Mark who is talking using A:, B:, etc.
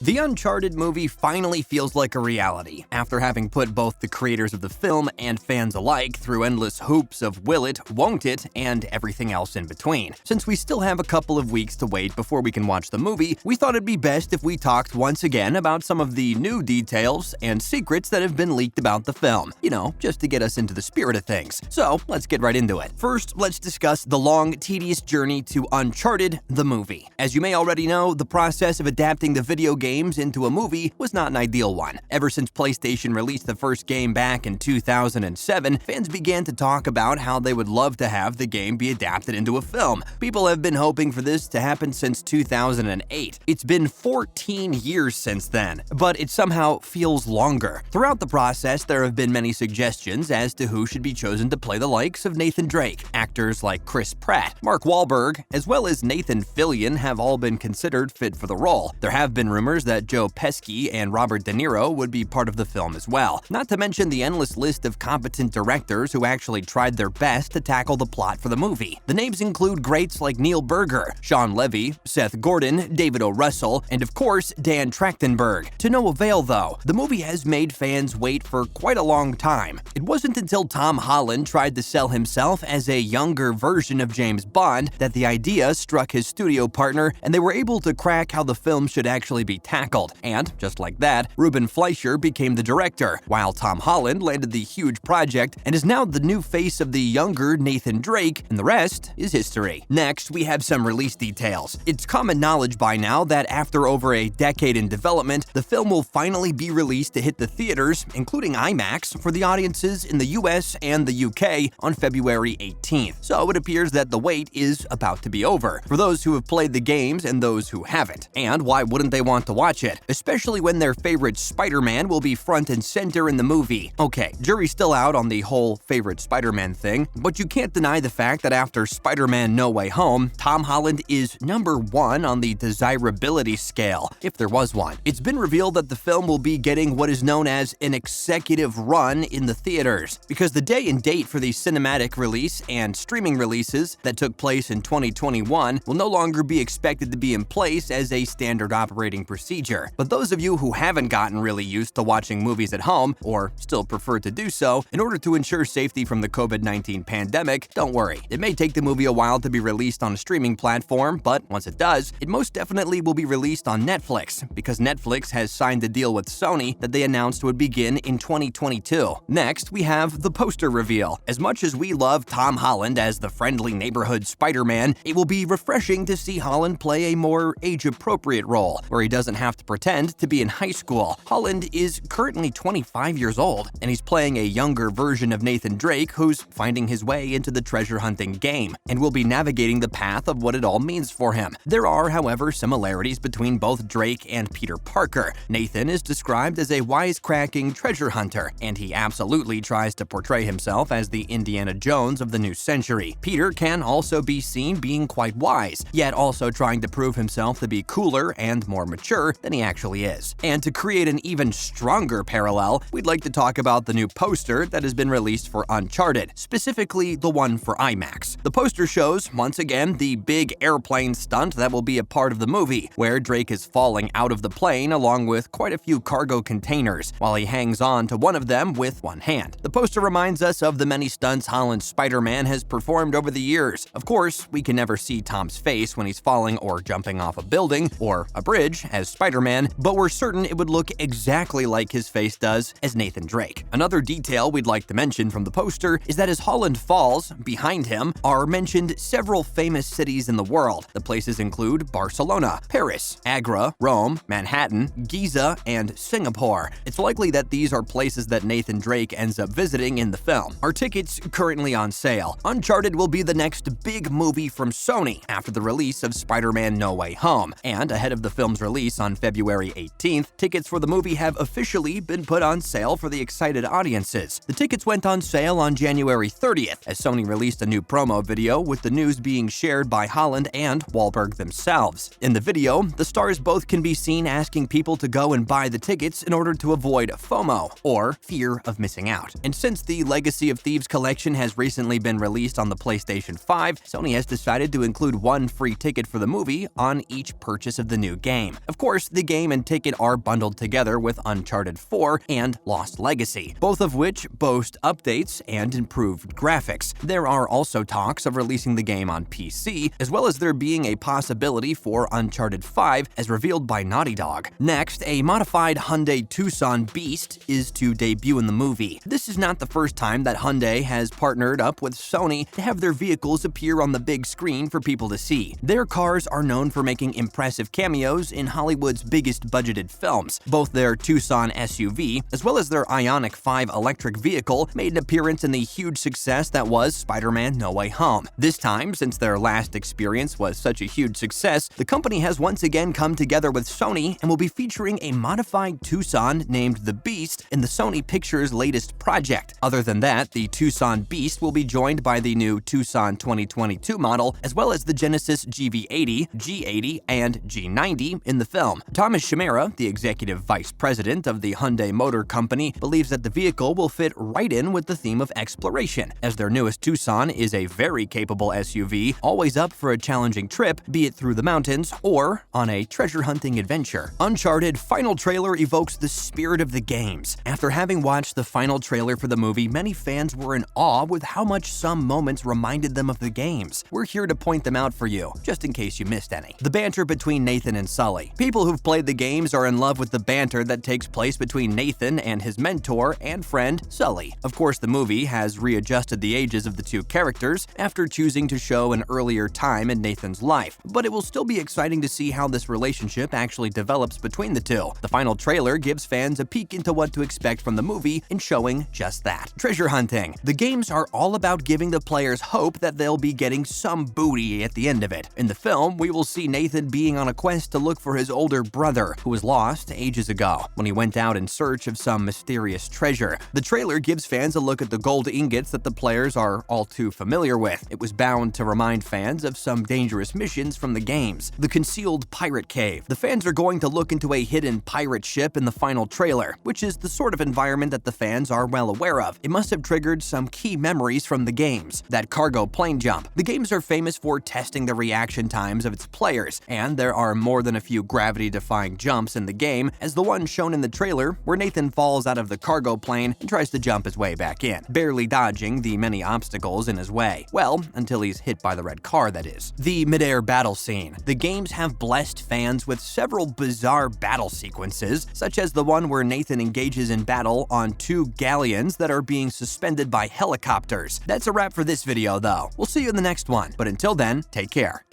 A: The Uncharted movie finally feels like a reality, after having put both the creators of the film and fans alike through endless hoops of will it, won't it, and everything else in between. Since we still have a couple of weeks to wait before we can watch the movie, we thought it'd be best if we talked once again about some of the new details and secrets that have been leaked about the film. You know, just to get us into the spirit of things. So, let's get right into it. First, let's discuss the long, tedious journey to Uncharted, the movie. As you may already know, the process of adapting the video games into a movie was not an ideal one. Ever since PlayStation released the first game back in 2007, fans began to talk about how they would love to have the game be adapted into a film. People have been hoping for this to happen since 2008. It's been 14 years since then, but it somehow feels longer. Throughout the process, there have been many suggestions as to who should be chosen to play the likes of Nathan Drake. Actors like Chris Pratt, Mark Wahlberg, as well as Nathan Fillion have all been considered fit for the role. There have been rumors that Joe Pesci and Robert De Niro would be part of the film as well, not to mention the endless list of competent directors who actually tried their best to tackle the plot for the movie. The names include greats like Neil Burger, Sean Levy, Seth Gordon, David O. Russell, and of course, Dan Trachtenberg. To no avail though, the movie has made fans wait for quite a long time. It wasn't until Tom Holland tried to sell himself as a younger version of James Bond that the idea struck his studio partner and they were able to crack how the film should actually be tackled. And, just like that, Ruben Fleischer became the director, while Tom Holland landed the huge project and is now the new face of the younger Nathan Drake, and the rest is history. Next, we have some release details. It's common knowledge by now that after over a decade in development, the film will finally be released to hit the theaters, including IMAX, for the audiences in the US and the UK on February 18th. So it appears that the wait is about to be over, for those who have played the games and those who haven't. And why wouldn't they want to watch it, especially when their favorite Spider-Man will be front and center in the movie? Okay, jury's still out on the whole favorite Spider-Man thing, but you can't deny the fact that after Spider-Man No Way Home, Tom Holland is number one on the desirability scale, if there was one. It's been revealed that the film will be getting what is known as an executive run in the theaters, because the day and date for the cinematic release and streaming releases that took place in 2021 will no longer be expected to be in place as a standard operating procedure. But those of you who haven't gotten really used to watching movies at home, or still prefer to do so, in order to ensure safety from the COVID-19 pandemic, don't worry. It may take the movie a while to be released on a streaming platform, but once it does, it most definitely will be released on Netflix, because Netflix has signed a deal with Sony that they announced would begin in 2022. Next, we have the poster reveal. As much as we love Tom Holland as the friendly neighborhood Spider-Man, it will be refreshing to see Holland play a more age-appropriate role, where he doesn't have to pretend to be in high school. Holland is currently 25 years old, and he's playing a younger version of Nathan Drake who's finding his way into the treasure hunting game, and will be navigating the path of what it all means for him. There are, however, similarities between both Drake and Peter Parker. Nathan is described as a wisecracking treasure hunter, and he absolutely tries to portray himself as the Indiana Jones of the new century. Peter can also be seen being quite wise, yet also trying to prove himself to be cooler and more mature than he actually is. And to create an even stronger parallel, we'd like to talk about the new poster that has been released for Uncharted, specifically the one for IMAX. The poster shows, once again, the big airplane stunt that will be a part of the movie, where Drake is falling out of the plane along with quite a few cargo containers, while he hangs on to one of them with one hand. The poster reminds us of the many stunts Holland's Spider-Man has performed over the years. Of course, we can never see Tom's face when he's falling or jumping off a building or a bridge as Spider-Man, but we're certain it would look exactly like his face does as Nathan Drake. Another detail we'd like to mention from the poster is that as Holland falls, behind him are mentioned several famous cities in the world. The places include Barcelona, Paris, Agra, Rome, Manhattan, Giza, and Singapore. It's likely that these are places that Nathan Drake ends up visiting in the film. Are tickets currently on sale? Uncharted will be the next big movie from Sony after the release of Spider-Man No Way Home, and ahead of the film's release on February 18th, tickets for the movie have officially been put on sale for the excited audiences. The tickets went on sale on January 30th, as Sony released a new promo video with the news being shared by Holland and Wahlberg themselves. In the video, the stars both can be seen asking people to go and buy the tickets in order to avoid FOMO, or fear of missing out. And since the Legacy of Thieves collection has recently been released on the PlayStation 5, Sony has decided to include one free ticket for the movie on each purchase of the new game. Of course, course, the game and ticket are bundled together with Uncharted 4 and Lost Legacy, both of which boast updates and improved graphics. There are also talks of releasing the game on PC, as well as there being a possibility for Uncharted 5 as revealed by Naughty Dog. Next, a modified Hyundai Tucson Beast is to debut in the movie. This is not the first time that Hyundai has partnered up with Sony to have their vehicles appear on the big screen for people to see. Their cars are known for making impressive cameos in Hollywood's biggest budgeted films. Both their Tucson SUV, as well as their Ioniq 5 electric vehicle, made an appearance in the huge success that was Spider-Man: No Way Home. This time, since their last experience was such a huge success, the company has once again come together with Sony and will be featuring a modified Tucson named the Beast in the Sony Pictures' latest project. Other than that, the Tucson Beast will be joined by the new Tucson 2022 model, as well as the Genesis GV80, G80, and G90 in the film. Thomas Chimera, the executive vice president of the Hyundai Motor Company, believes that the vehicle will fit right in with the theme of exploration, as their newest Tucson is a very capable SUV, always up for a challenging trip, be it through the mountains or on a treasure-hunting adventure. Uncharted final trailer evokes the spirit of the games. After having watched the final trailer for the movie, many fans were in awe with how much some moments reminded them of the games. We're here to point them out for you, just in case you missed any. The banter between Nathan and Sully. People who've played the games are in love with the banter that takes place between Nathan and his mentor and friend, Sully. Of course, the movie has readjusted the ages of the two characters after choosing to show an earlier time in Nathan's life, but it will still be exciting to see how this relationship actually develops between the two. The final trailer gives fans a peek into what to expect from the movie and showing just that. Treasure hunting. The games are all about giving the players hope that they'll be getting some booty at the end of it. In the film, we will see Nathan being on a quest to look for his older brother, who was lost ages ago when he went out in search of some mysterious treasure. The trailer gives fans a look at the gold ingots that the players are all too familiar with. It was bound to remind fans of some dangerous missions from the games. The concealed pirate cave. The fans are going to look into a hidden pirate ship in the final trailer, which is the sort of environment that the fans are well aware of. It must have triggered some key memories from the games. That cargo plane jump. The games are famous for testing the reaction times of its players, and there are more than a few gravity-defying jumps in the game, as the one shown in the trailer where Nathan falls out of the cargo plane and tries to jump his way back in, barely dodging the many obstacles in his way. Well, until he's hit by the red car, that is. The mid-air battle scene. The games have blessed fans with several bizarre battle sequences, such as the one where Nathan engages in battle on two galleons that are being suspended by helicopters. That's a wrap for this video, though. We'll see you in the next one, but until then, take care.